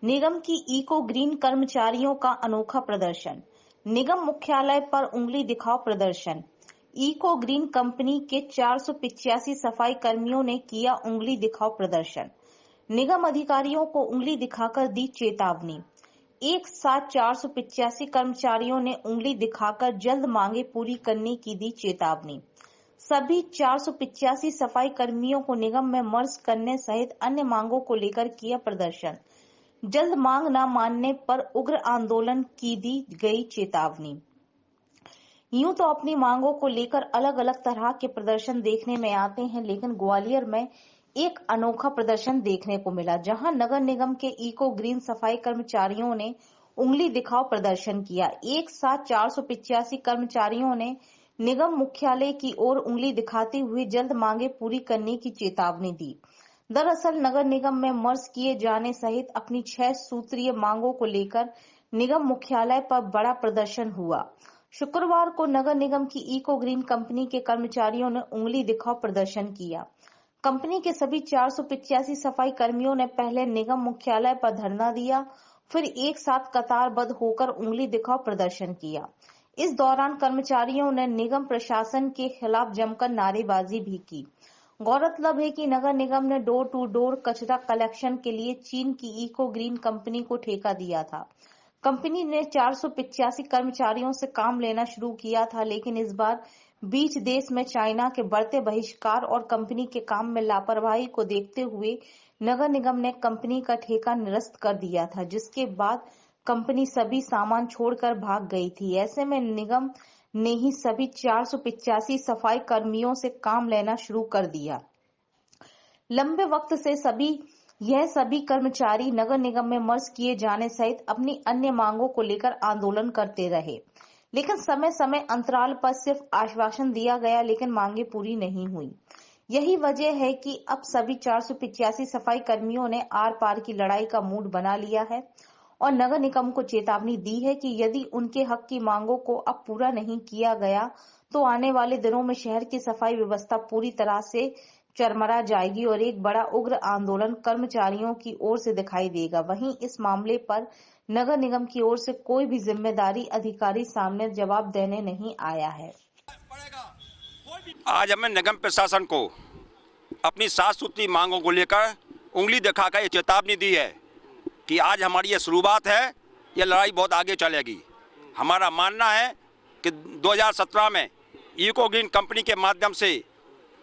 निगम की eco green कर्मचारियों का अनोखा प्रदर्शन। निगम मुख्यालय पर उंगली दिखाओ प्रदर्शन। इको ग्रीन कंपनी के 485 सफाई कर्मियों ने किया उंगली दिखाओ प्रदर्शन। निगम अधिकारियों को उंगली दिखाकर दी चेतावनी। एक साथ 485 कर्मचारियों ने उंगली दिखाकर जल्द मांगे पूरी करने की दी चेतावनी। सभी 485 सफाई कर्मियों को निगम में मर्ज करने सहित अन्य मांगों को लेकर किया प्रदर्शन। जल्द मांग न मानने पर उग्र आंदोलन की दी गई चेतावनी। यूं तो अपनी मांगों को लेकर अलग अलग तरह के प्रदर्शन देखने में आते हैं, लेकिन ग्वालियर में एक अनोखा प्रदर्शन देखने को मिला, जहां नगर निगम के इको ग्रीन सफाई कर्मचारियों ने उंगली दिखाओ प्रदर्शन किया। एक साथ 485 कर्मचारियों ने निगम मुख्यालय की ओर उंगली दिखाते हुए जल्द मांगे पूरी करने की चेतावनी दी। दरअसल नगर निगम में मर्ज किए जाने सहित अपनी 6 सूत्रीय मांगों को लेकर निगम मुख्यालय पर बड़ा प्रदर्शन हुआ। शुक्रवार को नगर निगम की इको ग्रीन कंपनी के कर्मचारियों ने उंगली दिखाओ प्रदर्शन किया। कंपनी के सभी 485 सफाई कर्मियों ने पहले निगम मुख्यालय पर धरना दिया, फिर एक साथ कतारबद्ध होकर उंगली दिखाओ प्रदर्शन किया। इस दौरान कर्मचारियों ने निगम प्रशासन के खिलाफ जमकर नारेबाजी भी की। गौरतलब है कि नगर निगम ने डोर टू डोर कचरा कलेक्शन के लिए चीन की इको ग्रीन कंपनी को ठेका दिया था। कंपनी ने 485 कर्मचारियों से काम लेना शुरू किया था, लेकिन इस बार बीच देश में चाइना के बढ़ते बहिष्कार और कंपनी के काम में लापरवाही को देखते हुए नगर निगम ने कंपनी का ठेका निरस्त कर दिया था, जिसके बाद कंपनी सभी सामान छोड़कर भाग गई थी। ऐसे में निगम ने ही सभी 485 सफाई कर्मियों से काम लेना शुरू कर दिया। लंबे वक्त से सभी कर्मचारी नगर निगम में मर्ज किए जाने सहित अपनी अन्य मांगों को लेकर आंदोलन करते रहे, लेकिन समय समय अंतराल पर सिर्फ आश्वासन दिया गया, लेकिन मांगे पूरी नहीं हुई। यही वजह है कि अब सभी 485 सफाई कर्मियों ने आर पार की लड़ाई का मूड बना लिया है और नगर निगम को चेतावनी दी है कि यदि उनके हक की मांगों को अब पूरा नहीं किया गया तो आने वाले दिनों में शहर की सफाई व्यवस्था पूरी तरह से चरमरा जाएगी और एक बड़ा उग्र आंदोलन कर्मचारियों की ओर से दिखाई देगा। वहीं इस मामले पर नगर निगम की ओर से कोई भी जिम्मेदारी अधिकारी सामने जवाब देने नहीं आया है। आज हमें निगम प्रशासन को अपनी 7 सूत्री मांगों को लेकर उंगली दिखाकर ये चेतावनी दी है कि आज हमारी ये शुरुआत है, ये लड़ाई बहुत आगे चलेगी। हमारा मानना है कि 2017 में इको ग्रीन कंपनी के माध्यम से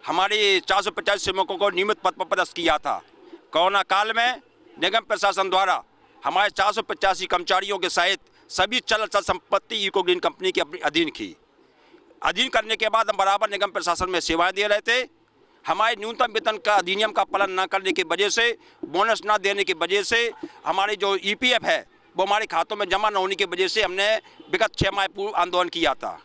हमारे 450 श्रमिकों को नियमित पद पर पदस्थ किया था। कोरोना काल में निगम प्रशासन द्वारा हमारे 485 कर्मचारियों के सहित सभी चल अचल संपत्ति इको ग्रीन कंपनी के अधीन की। अधीन करने के बाद हम बराबर निगम प्रशासन में सेवाएं दे रहे थे। हमारे न्यूनतम वेतन का अधिनियम का पालन न करने की वजह से, बोनस न देने की वजह से, हमारे जो ईपीएफ है वो हमारे खातों में जमा न होने की वजह से हमने विगत 6 माह पूर्व आंदोलन किया था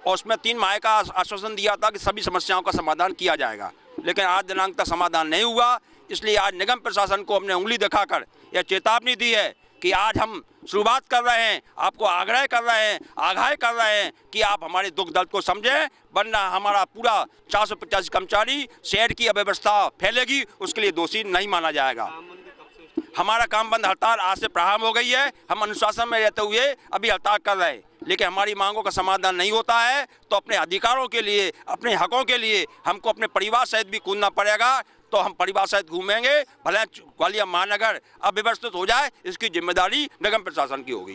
और उसमें 3 माह का आश्वासन दिया था कि सभी समस्याओं का समाधान किया जाएगा, लेकिन आज दिनांक तक समाधान नहीं हुआ। इसलिए आज निगम प्रशासन को हमने उंगली दिखाकर यह चेतावनी दी है कि आज हम शुरुआत कर रहे हैं, आपको आग्रह कर रहे हैं, आगाह कर रहे हैं कि आप हमारे दुख दर्द को समझें, वरना हमारा पूरा 485 कर्मचारी शहर की अव्यवस्था फैलेगी, उसके लिए दोषी नहीं माना जाएगा। हमारा काम बंद हड़ताल आज से प्रारंभ हो गई है। हम अनुशासन में रहते हुए अभी हड़ताल कर रहे हैं, लेकिन हमारी मांगों का समाधान नहीं होता है तो अपने अधिकारों के लिए, अपने हकों के लिए हमको अपने परिवार सहित भी कूदना पड़ेगा। तो हम परिवार सहित घूमेंगे, भले ग्वालियर महानगर अव्यवस्थित हो जाए, इसकी जिम्मेदारी निगम प्रशासन की होगी।